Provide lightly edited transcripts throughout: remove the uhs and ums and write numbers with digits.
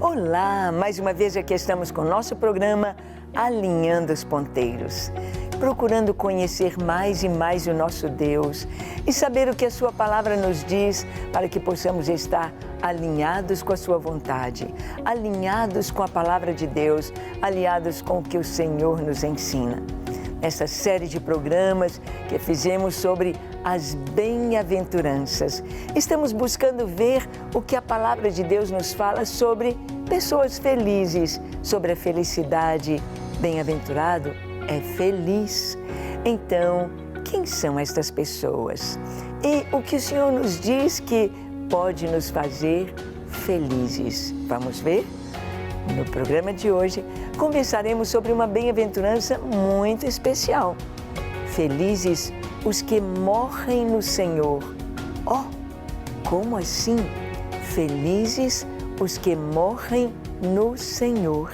Olá, mais uma vez aqui estamos com o nosso programa Alinhando os Ponteiros, procurando conhecer mais e mais o nosso Deus e saber o que a Sua Palavra nos diz para que possamos estar alinhados com a Sua vontade, alinhados com a Palavra de Deus, alinhados com o que o Senhor nos ensina. Nessa série de programas que fizemos sobre as bem-aventuranças, estamos buscando ver o que a Palavra de Deus nos fala sobre pessoas felizes, sobre a felicidade. Bem-aventurado é feliz. Então, quem são estas pessoas? E o que o Senhor nos diz que pode nos fazer felizes? Vamos ver? No programa de hoje, conversaremos sobre uma bem-aventurança muito especial. Felizes os que morrem no Senhor. Oh, como assim? Felizes os que morrem no Senhor.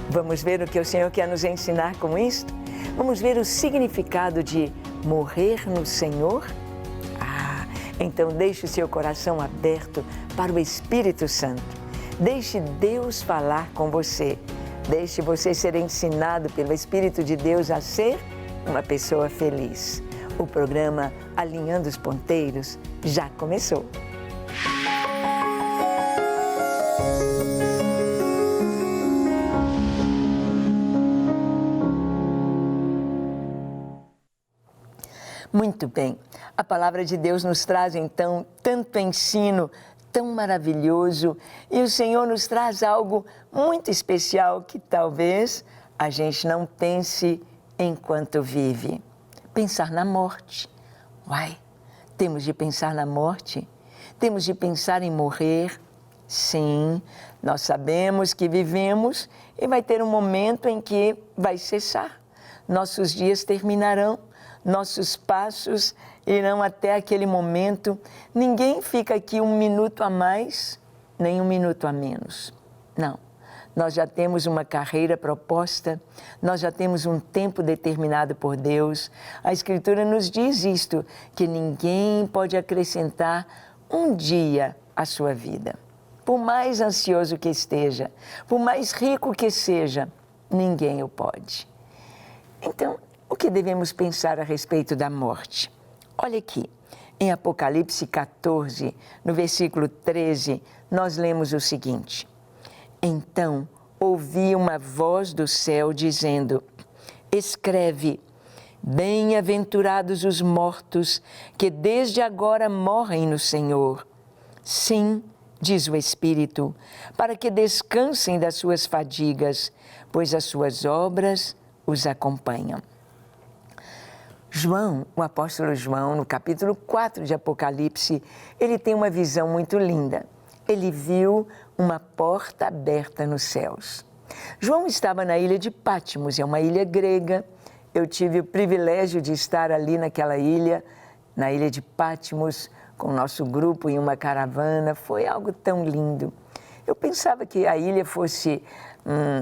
Vamos ver o que o Senhor quer nos ensinar com isto? Vamos ver o significado de morrer no Senhor? Então deixe o seu coração aberto para o Espírito Santo. Deixe Deus falar com você. Deixe você ser ensinado pelo Espírito de Deus a ser uma pessoa feliz. O programa Alinhando os Ponteiros já começou. Muito bem, a Palavra de Deus nos traz então tanto ensino, tão maravilhoso, e o Senhor nos traz algo muito especial que talvez a gente não pense enquanto vive. Pensar na morte. Uai, temos de pensar na morte? Temos de pensar em morrer? Sim, nós sabemos que vivemos e vai ter um momento em que vai cessar. Nossos dias terminarão, nossos passos irão até aquele momento. Ninguém fica aqui um minuto a mais, nem um minuto a menos. Não, nós já temos uma carreira proposta, nós já temos um tempo determinado por Deus. A Escritura nos diz isto, que ninguém pode acrescentar um dia à sua vida. Por mais ansioso que esteja, por mais rico que seja, ninguém o pode. Então, o que devemos pensar a respeito da morte? Olha aqui, em Apocalipse 14, no versículo 13, nós lemos o seguinte: Então ouvi uma voz do céu dizendo: Escreve, bem-aventurados os mortos que desde agora morrem no Senhor. Sim, diz o Espírito, para que descansem das suas fadigas, pois as suas obras os acompanham. João, o apóstolo João, no capítulo 4 de Apocalipse, ele tem uma visão muito linda. Ele viu uma porta aberta nos céus. João estava na ilha de Patmos, é uma ilha grega. Eu tive o privilégio de estar ali naquela ilha, na ilha de Patmos, com o nosso grupo em uma caravana. Foi algo tão lindo. Eu pensava que a ilha fosse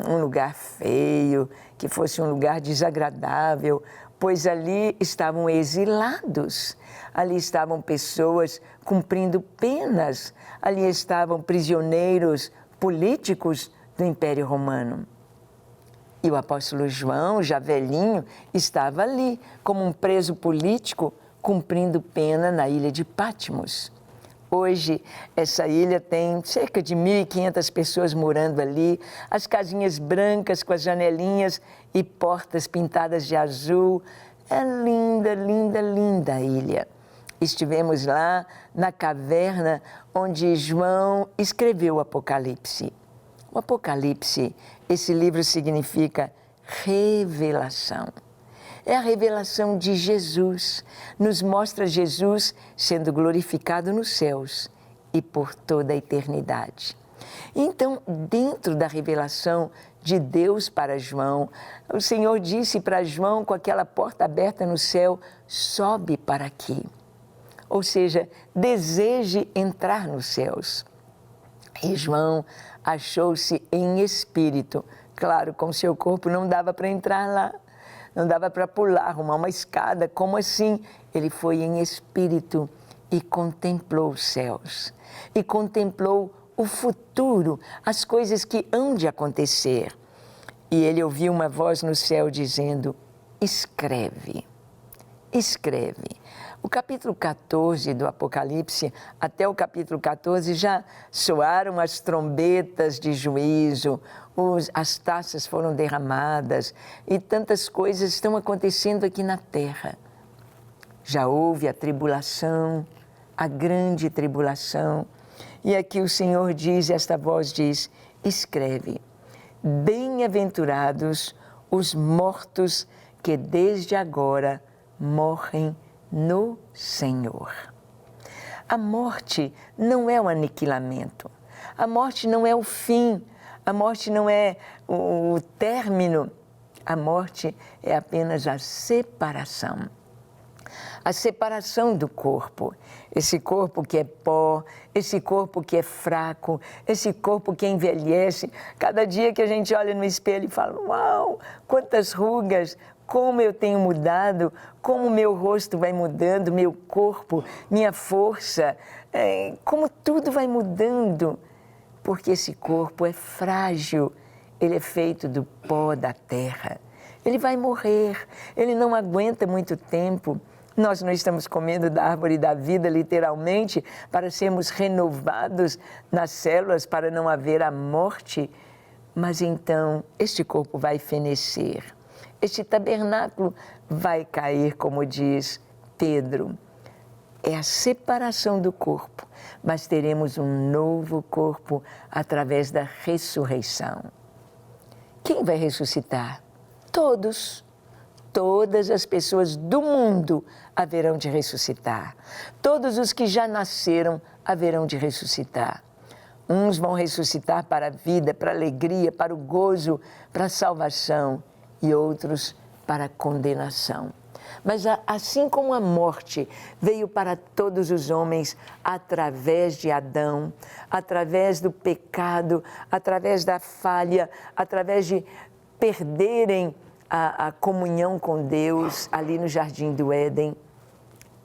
um lugar feio, que fosse um lugar desagradável, pois ali estavam exilados, ali estavam pessoas cumprindo penas, ali estavam prisioneiros políticos do Império Romano. E o apóstolo João, já velhinho, estava ali como um preso político cumprindo pena na ilha de Patmos. Hoje, essa ilha tem cerca de 1.500 pessoas morando ali, as casinhas brancas com as janelinhas e portas pintadas de azul. É linda, linda, linda a ilha. Estivemos lá na caverna onde João escreveu o Apocalipse. O Apocalipse, esse livro significa revelação. É a revelação de Jesus, nos mostra Jesus sendo glorificado nos céus e por toda a eternidade. Então, dentro da revelação de Deus para João, o Senhor disse para João, com aquela porta aberta no céu: sobe para aqui. Ou seja, deseje entrar nos céus. E João achou-se em espírito. Claro, com seu corpo não dava para entrar lá. Não dava para pular, arrumar uma escada. Como assim? Ele foi em espírito e contemplou os céus. E contemplou o futuro, as coisas que hão de acontecer. E ele ouviu uma voz no céu dizendo: escreve, escreve. O capítulo 14 do Apocalipse, até o capítulo 14, já soaram as trombetas de juízo, as taças foram derramadas e tantas coisas estão acontecendo aqui na terra. Já houve a tribulação, a grande tribulação. E aqui o Senhor diz, esta voz diz: escreve, bem-aventurados os mortos que desde agora morrem no Senhor. A morte não é o aniquilamento, a morte não é o fim, a morte não é o término, a morte é apenas a separação. A separação do corpo, esse corpo que é pó, esse corpo que é fraco, esse corpo que envelhece. Cada dia que a gente olha no espelho e fala: uau, quantas rugas, como eu tenho mudado, como meu rosto vai mudando, meu corpo, minha força, como tudo vai mudando. Porque esse corpo é frágil, ele é feito do pó da terra. Ele vai morrer, ele não aguenta muito tempo. Nós não estamos comendo da árvore da vida, literalmente, para sermos renovados nas células, para não haver a morte. Mas então, este corpo vai fenecer, este tabernáculo vai cair, como diz Pedro. É a separação do corpo, mas teremos um novo corpo através da ressurreição. Quem vai ressuscitar? Todos. Todas as pessoas do mundo haverão de ressuscitar. Todos os que já nasceram haverão de ressuscitar. Uns vão ressuscitar para a vida, para a alegria, para o gozo, para a salvação, e outros para a condenação. Mas assim como a morte veio para todos os homens através de Adão, através do pecado, através da falha, através de perderem a comunhão com Deus ali no Jardim do Éden,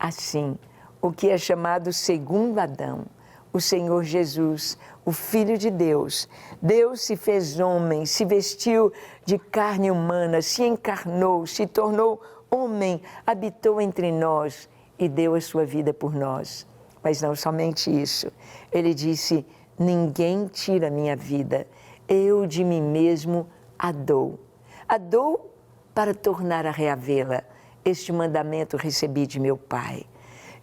assim, o que é chamado segundo Adão, o Senhor Jesus, o Filho de Deus, Deus se fez homem, se vestiu de carne humana, se encarnou, se tornou homem, habitou entre nós e deu a sua vida por nós. Mas não somente isso, ele disse: ninguém tira a minha vida, eu de mim mesmo a dou. A dou para tornar a reavê-la. Este mandamento recebi de meu Pai.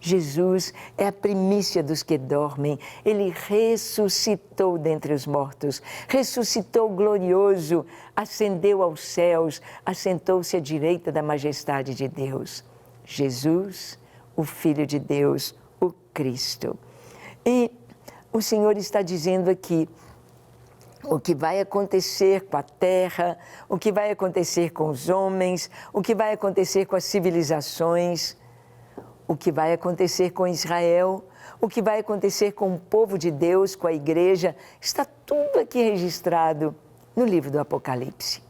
Jesus é a primícia dos que dormem. Ele ressuscitou dentre os mortos, ressuscitou glorioso, ascendeu aos céus, assentou-se à direita da majestade de Deus. Jesus, o Filho de Deus, o Cristo. E o Senhor está dizendo aqui o que vai acontecer com a terra, o que vai acontecer com os homens, o que vai acontecer com as civilizações, o que vai acontecer com Israel, o que vai acontecer com o povo de Deus, com a igreja, está tudo aqui registrado no livro do Apocalipse,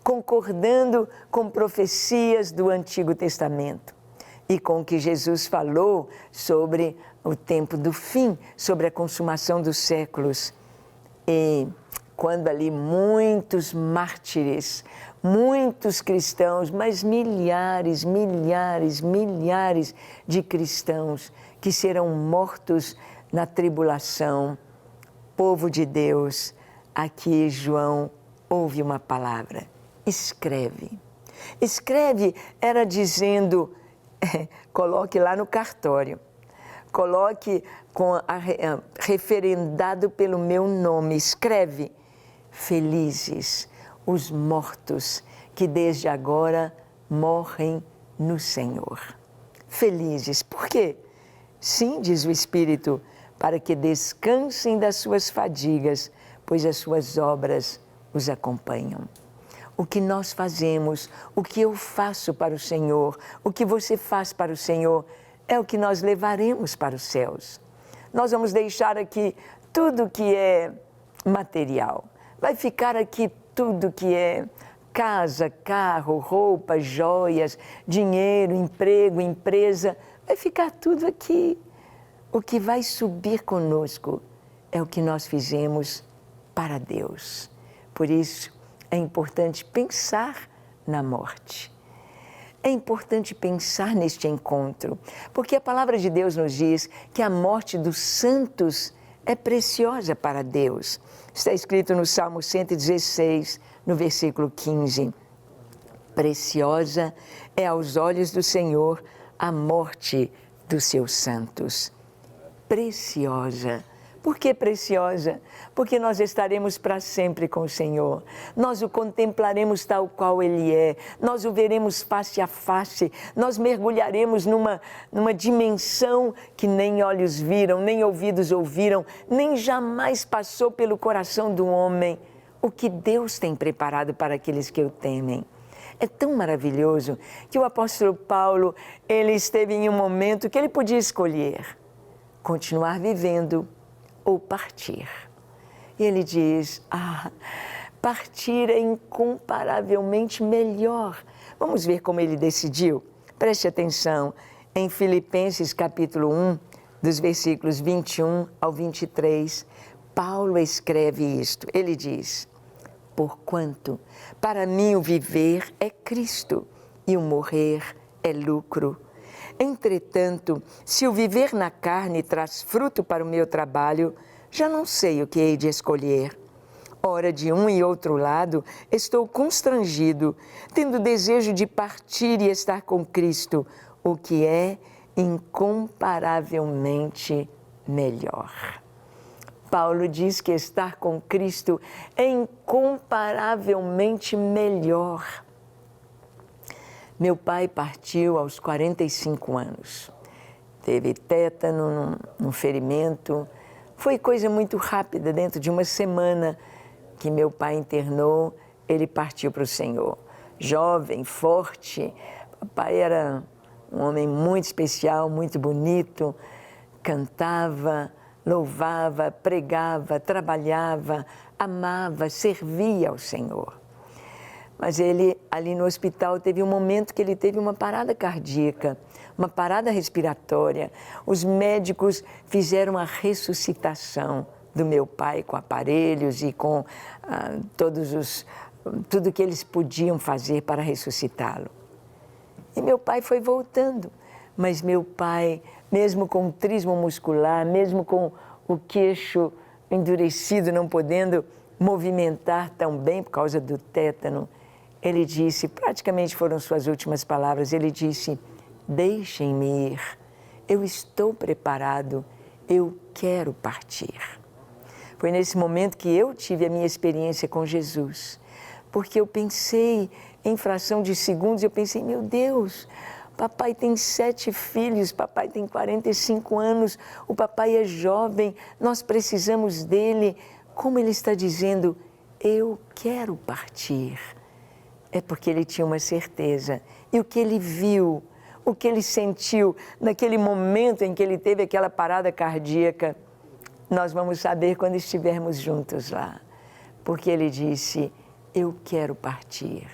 concordando com profecias do Antigo Testamento e com o que Jesus falou sobre o tempo do fim, sobre a consumação dos séculos. E quando ali muitos mártires, muitos cristãos, mas milhares, milhares, milhares de cristãos que serão mortos na tribulação, povo de Deus, aqui João ouve uma palavra: escreve. Escreve era dizendo, coloque lá no cartório, coloque referendado pelo meu nome, escreve: felizes os mortos que desde agora morrem no Senhor. Felizes, por quê? Sim, diz o Espírito, para que descansem das suas fadigas, pois as suas obras os acompanham. O que nós fazemos, o que eu faço para o Senhor, o que você faz para o Senhor, é o que nós levaremos para os céus. Nós vamos deixar aqui tudo que é material. Vai ficar aqui tudo que é casa, carro, roupa, joias, dinheiro, emprego, empresa. Vai ficar tudo aqui. O que vai subir conosco é o que nós fizemos para Deus. Por isso, é importante pensar na morte. É importante pensar neste encontro, porque a palavra de Deus nos diz que a morte dos santos é preciosa para Deus. Está escrito no Salmo 116, no versículo 15. Preciosa é aos olhos do Senhor a morte dos seus santos. Preciosa. Por que preciosa? Porque nós estaremos para sempre com o Senhor. Nós o contemplaremos tal qual Ele é. Nós o veremos face a face. Nós mergulharemos numa dimensão que nem olhos viram, nem ouvidos ouviram, nem jamais passou pelo coração do homem. O que Deus tem preparado para aqueles que o temem. É tão maravilhoso que o apóstolo Paulo, ele esteve em um momento que ele podia escolher continuar vivendo ou partir. E ele diz, partir é incomparavelmente melhor. Vamos ver como ele decidiu? Preste atenção, em Filipenses capítulo 1, dos versículos 21 ao 23, Paulo escreve isto, ele diz, porquanto para mim o viver é Cristo e o morrer é lucro. Entretanto, se o viver na carne traz fruto para o meu trabalho, já não sei o que hei de escolher. Ora, de um e outro lado, estou constrangido, tendo desejo de partir e estar com Cristo, o que é incomparavelmente melhor. Paulo diz que estar com Cristo é incomparavelmente melhor. Meu pai partiu aos 45 anos. Teve tétano, um ferimento. Foi coisa muito rápida, dentro de uma semana que meu pai internou, ele partiu para o Senhor. Jovem, forte, papai era um homem muito especial, muito bonito, cantava, louvava, pregava, trabalhava, amava, servia ao Senhor. Mas ele, ali no hospital, teve um momento que ele teve uma parada cardíaca, uma parada respiratória. Os médicos fizeram a ressuscitação do meu pai com aparelhos e com tudo que eles podiam fazer para ressuscitá-lo. E meu pai foi voltando, mas meu pai, mesmo com o trismo muscular, mesmo com o queixo endurecido, não podendo movimentar tão bem por causa do tétano, ele disse, praticamente foram suas últimas palavras, ele disse, deixem-me ir, eu estou preparado, eu quero partir. Foi nesse momento que eu tive a minha experiência com Jesus, porque eu pensei, em fração de segundos, eu pensei, meu Deus, papai tem 7 filhos, papai tem 45 anos, o papai é jovem, nós precisamos dele. Como ele está dizendo, eu quero partir. É porque ele tinha uma certeza. E o que ele viu, o que ele sentiu naquele momento em que ele teve aquela parada cardíaca, nós vamos saber quando estivermos juntos lá. Porque ele disse, eu quero partir.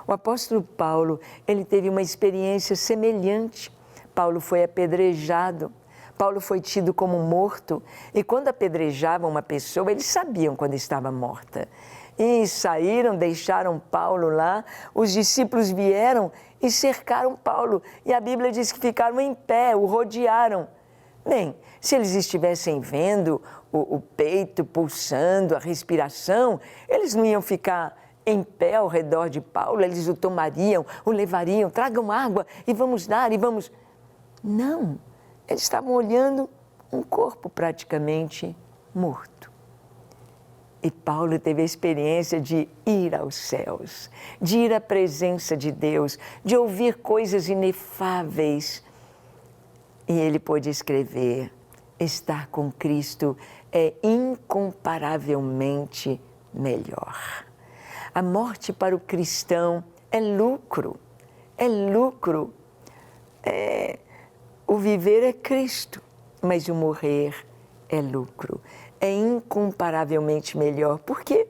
O apóstolo Paulo, ele teve uma experiência semelhante. Paulo foi apedrejado, Paulo foi tido como morto. E quando apedrejavam uma pessoa, eles sabiam quando estava morta. E saíram, deixaram Paulo lá, os discípulos vieram e cercaram Paulo. E a Bíblia diz que ficaram em pé, o rodearam. Bem, se eles estivessem vendo o peito pulsando, a respiração, eles não iam ficar em pé ao redor de Paulo, eles o tomariam, o levariam, tragam água e vamos dar e vamos... Não, eles estavam olhando um corpo praticamente morto. E Paulo teve a experiência de ir aos céus, de ir à presença de Deus, de ouvir coisas inefáveis. E ele pôde escrever, estar com Cristo é incomparavelmente melhor. A morte para o cristão é lucro, é lucro. O viver é Cristo, mas o morrer é lucro. É incomparavelmente melhor, porque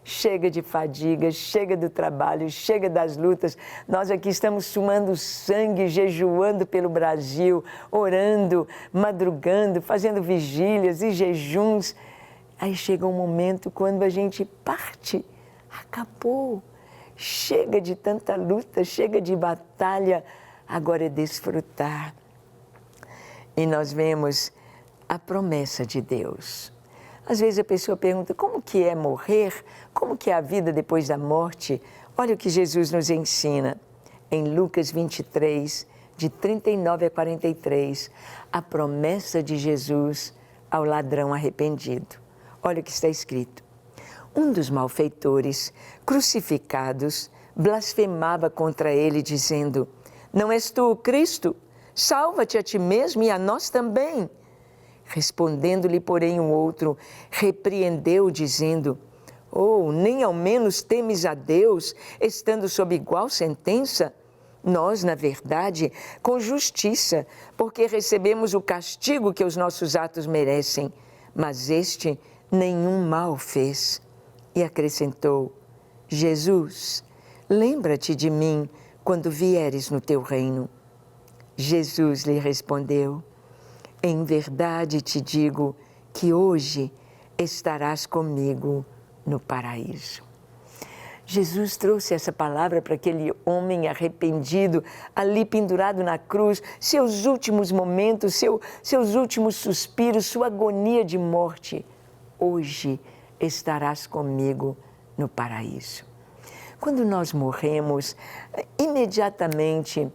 chega de fadiga, chega do trabalho, chega das lutas. Nós aqui estamos suando sangue, jejuando pelo Brasil, orando, madrugando, fazendo vigílias e jejuns. Aí chega um momento quando a gente parte, acabou, chega de tanta luta, chega de batalha, agora é desfrutar. E nós vemos a promessa de Deus. Às vezes a pessoa pergunta, como que é morrer? Como que é a vida depois da morte? Olha o que Jesus nos ensina em Lucas 23, de 39 a 43, a promessa de Jesus ao ladrão arrependido. Olha o que está escrito. Um dos malfeitores, crucificados, blasfemava contra ele, dizendo, não és tu o Cristo? Salva-te a ti mesmo e a nós também. Respondendo-lhe, porém, um outro, repreendeu, dizendo, nem ao menos temes a Deus, estando sob igual sentença? Nós, na verdade, com justiça, porque recebemos o castigo que os nossos atos merecem, mas este nenhum mal fez. E acrescentou, Jesus, lembra-te de mim quando vieres no teu reino. Jesus lhe respondeu, em verdade te digo que hoje estarás comigo no paraíso. Jesus trouxe essa palavra para aquele homem arrependido, ali pendurado na cruz, seus últimos momentos, seus últimos suspiros, sua agonia de morte. Hoje estarás comigo no paraíso. Quando nós morremos, imediatamente,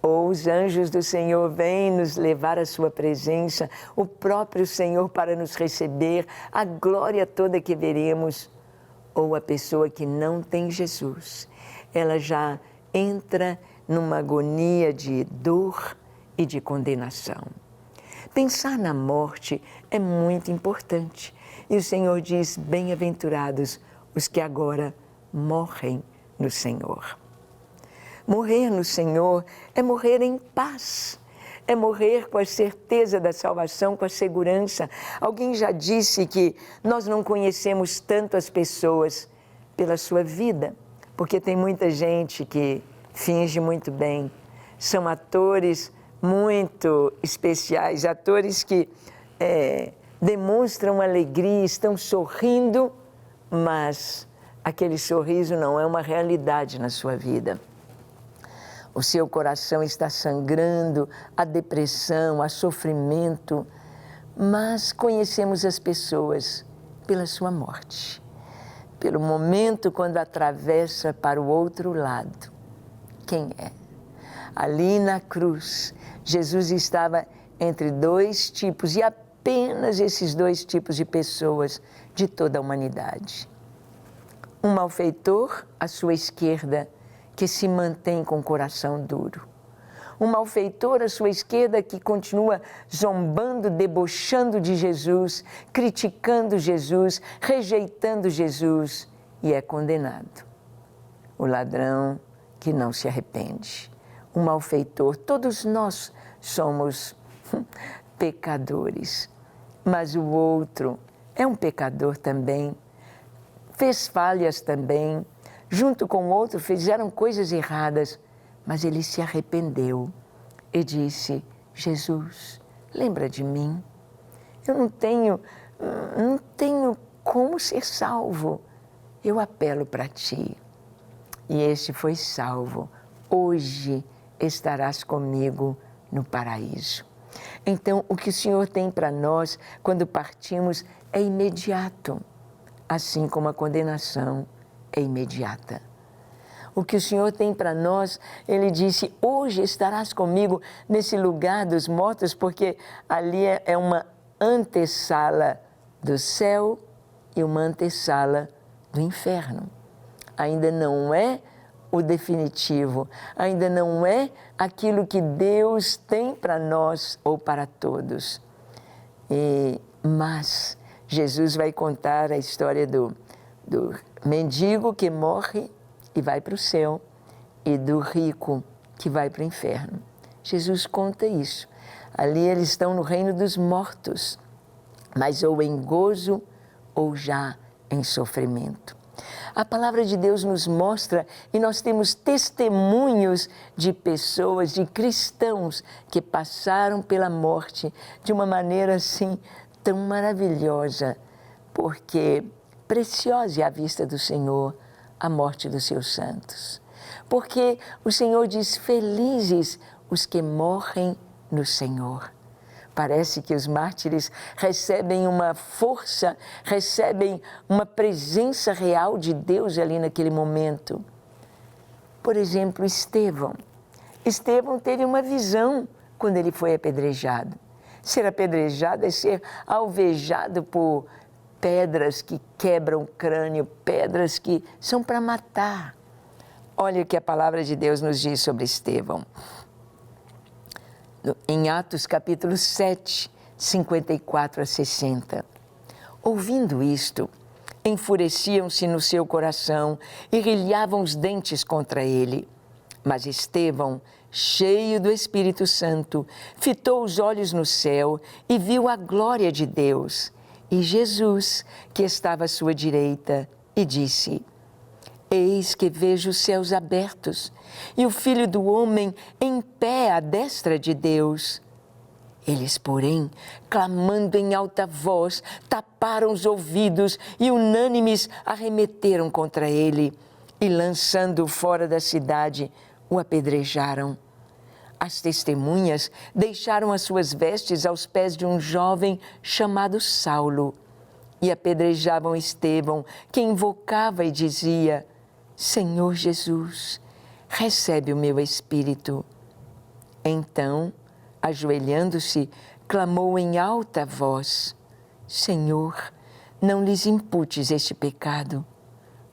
os anjos do Senhor vêm nos levar à sua presença, o próprio Senhor para nos receber, a glória toda que veremos. Ou a pessoa que não tem Jesus, ela já entra numa agonia de dor e de condenação. Pensar na morte é muito importante. E o Senhor diz, bem-aventurados os que agora morrem no Senhor. Morrer no Senhor é morrer em paz. É morrer com a certeza da salvação, com a segurança. Alguém já disse que nós não conhecemos tanto as pessoas pela sua vida, porque tem muita gente que finge muito bem. São atores muito especiais, atores que demonstram alegria, estão sorrindo, mas aquele sorriso não é uma realidade na sua vida. O seu coração está sangrando, há depressão, há sofrimento, mas conhecemos as pessoas pela sua morte, pelo momento quando atravessa para o outro lado. Quem é? Ali na cruz, Jesus estava entre dois tipos, e apenas esses dois tipos de pessoas de toda a humanidade. Um malfeitor à sua esquerda, que se mantém com o coração duro. Um malfeitor à sua esquerda que continua zombando, debochando de Jesus, criticando Jesus, rejeitando Jesus e é condenado. O ladrão que não se arrepende. O malfeitor, todos nós somos pecadores, mas o outro é um pecador também, fez falhas também, junto com o outro fizeram coisas erradas, mas ele se arrependeu e disse, Jesus, lembra de mim? Eu não tenho como ser salvo, eu apelo para ti. E este foi salvo, hoje estarás comigo no paraíso. Então, o que o Senhor tem para nós, quando partimos, é imediato, assim como a condenação é imediata. O que o Senhor tem para nós, Ele disse, hoje estarás comigo nesse lugar dos mortos, porque ali é uma antessala do céu e uma antessala do inferno. Ainda não é o definitivo, ainda não é aquilo que Deus tem para nós ou para todos. Mas Jesus vai contar a história do mendigo que morre e vai para o céu e do rico que vai para o inferno. Jesus conta isso. Ali eles estão no reino dos mortos, mas ou em gozo ou já em sofrimento. A palavra de Deus nos mostra, e nós temos testemunhos de pessoas, de cristãos que passaram pela morte de uma maneira assim tão maravilhosa, porque preciosa é à vista do Senhor a morte dos seus santos. Porque o Senhor diz, felizes os que morrem no Senhor. Parece que os mártires recebem uma força, recebem uma presença real de Deus ali naquele momento. Por exemplo, Estevão. Estevão teve uma visão quando ele foi apedrejado. Ser apedrejado é ser alvejado por pedras que quebram o crânio, pedras que são para matar. Olha o que a palavra de Deus nos diz sobre Estevão. Em Atos capítulo 7, 54 a 60. Ouvindo isto, enfureciam-se no seu coração e rilhavam os dentes contra ele. Mas Estevão, cheio do Espírito Santo, fitou os olhos no céu e viu a glória de Deus e Jesus, que estava à sua direita, e disse: Eis que vejo os céus abertos e o Filho do Homem em pé à destra de Deus. Eles, porém, clamando em alta voz, taparam os ouvidos e unânimes arremeteram contra ele e, lançando-o fora da cidade, o apedrejaram. As testemunhas deixaram as suas vestes aos pés de um jovem chamado Saulo e apedrejavam Estevão, que invocava e dizia: Senhor Jesus, recebe o meu espírito. Então, ajoelhando-se, clamou em alta voz: Senhor, não lhes imputes este pecado.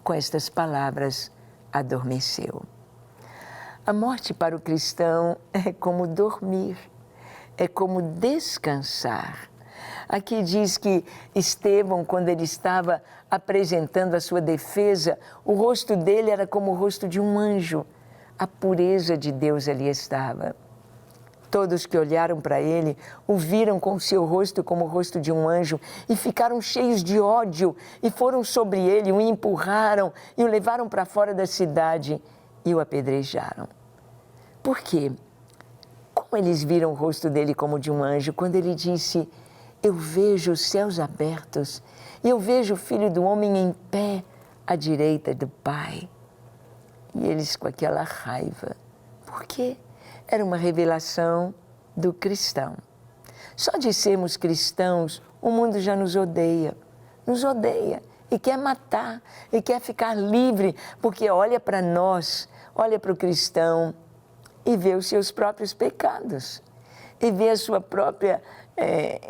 Com estas palavras, adormeceu. A morte para o cristão é como dormir, é como descansar. Aqui diz que Estevão, quando ele estava apresentando a sua defesa, o rosto dele era como o rosto de um anjo. A pureza de Deus ali estava. Todos que olharam para ele o viram com o seu rosto como o rosto de um anjo e ficaram cheios de ódio e foram sobre ele, o empurraram e o levaram para fora da cidade e o apedrejaram. Por quê? Como eles viram o rosto dele como de um anjo quando ele disse: Eu vejo os céus abertos e eu vejo o Filho do Homem em pé à direita do Pai. E eles com aquela raiva. Por quê? Era uma revelação do cristão. Só de sermos cristãos, o mundo já nos odeia e quer matar, e quer ficar livre, porque olha para nós, olha para o cristão e vê os seus próprios pecados, e vê a sua própria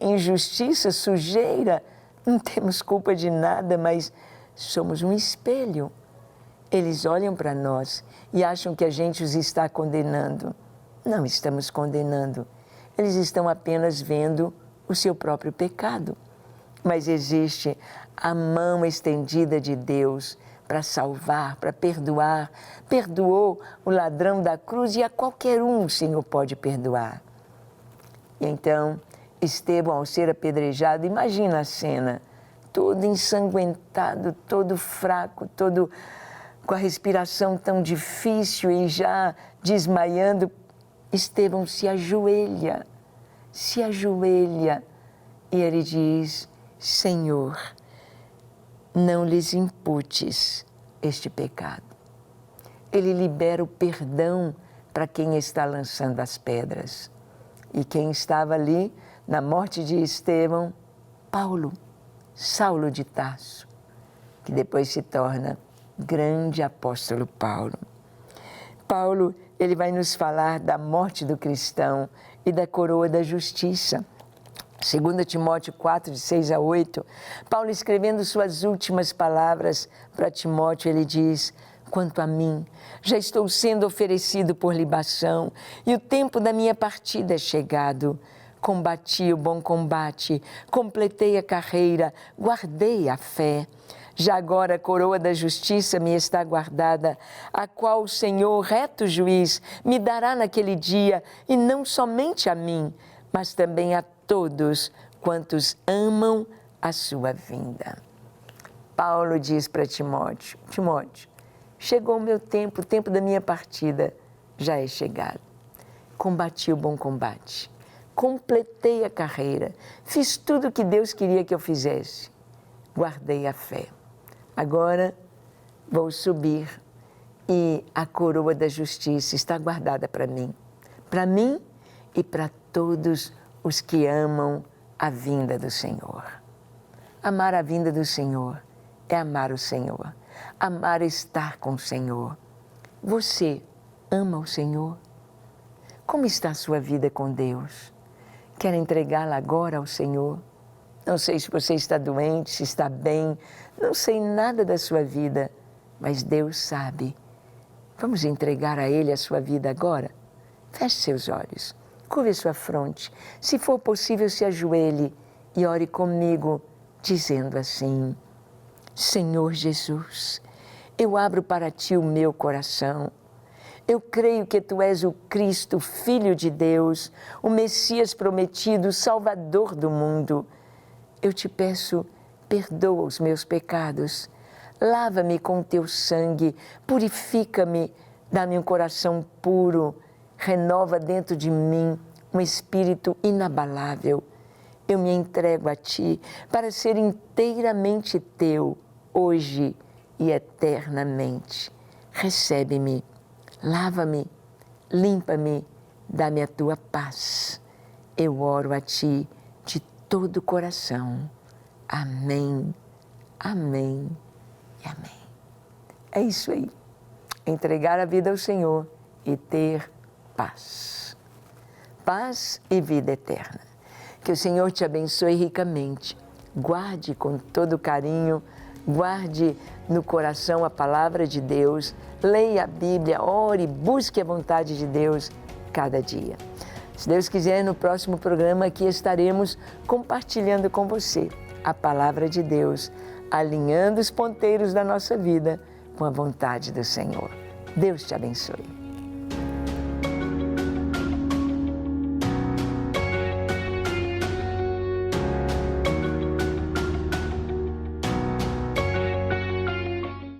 injustiça, sujeira. Não temos culpa de nada, mas somos um espelho. Eles olham para nós e acham que a gente os está condenando. Não estamos condenando. Eles estão apenas vendo o seu próprio pecado. Mas existe a mão estendida de Deus para salvar, para perdoar. Perdoou o ladrão da cruz e a qualquer um o Senhor pode perdoar. E então, Estevão, ao ser apedrejado, imagina a cena, todo ensanguentado, todo fraco, todo com a respiração tão difícil e já desmaiando. Estevão se ajoelha e ele diz: Senhor, não lhes imputes este pecado. Ele libera o perdão para quem está lançando as pedras. E quem estava ali na morte de Estevão? Paulo, Saulo de Tarso, que depois se torna grande apóstolo Paulo. Paulo, ele vai nos falar da morte do cristão e da coroa da justiça. 2 Timóteo 4, de 6 a 8, Paulo, escrevendo suas últimas palavras para Timóteo, ele diz: Quanto a mim, já estou sendo oferecido por libação e o tempo da minha partida é chegado. Combati o bom combate, completei a carreira, guardei a fé. Já agora a coroa da justiça me está guardada, a qual o Senhor, reto juiz, me dará naquele dia, e não somente a mim, mas também a todos quantos amam a sua vinda. Paulo diz para Timóteo: Timóteo, chegou o meu tempo, o tempo da minha partida já é chegado. Combati o bom combate, completei a carreira, fiz tudo o que Deus queria que eu fizesse. guardei a fé. Agora vou subir e a coroa da justiça está guardada para mim e para todos os que amam a vinda do Senhor. Amar a vinda do Senhor é amar o Senhor, amar estar com o Senhor. Você ama o Senhor? Como está a sua vida com Deus? Quer entregá-la agora ao Senhor? Não sei se você está doente, se está bem, não sei nada da sua vida, mas Deus sabe. Vamos entregar a Ele a sua vida agora? Feche seus olhos, curve sua fronte. Se for possível, se ajoelhe e ore comigo, dizendo assim: Senhor Jesus, eu abro para Ti o meu coração. Eu creio que Tu és o Cristo, Filho de Deus, o Messias prometido, o Salvador do mundo. Eu te peço, perdoa os meus pecados, lava-me com Teu sangue, purifica-me, dá-me um coração puro, renova dentro de mim um espírito inabalável. Eu me entrego a Ti para ser inteiramente Teu, hoje e eternamente. Recebe-me, lava-me, limpa-me, dá-me a Tua paz. Eu oro a Ti de todo o coração. Amém, amém e amém. É isso aí. Entregar a vida ao Senhor e ter paz. Paz e vida eterna. Que o Senhor te abençoe ricamente. Guarde com todo carinho, guarde no coração a palavra de Deus, leia a Bíblia, ore, busque a vontade de Deus cada dia. Se Deus quiser, no próximo programa aqui estaremos compartilhando com você a palavra de Deus, alinhando os ponteiros da nossa vida com a vontade do Senhor. Deus te abençoe.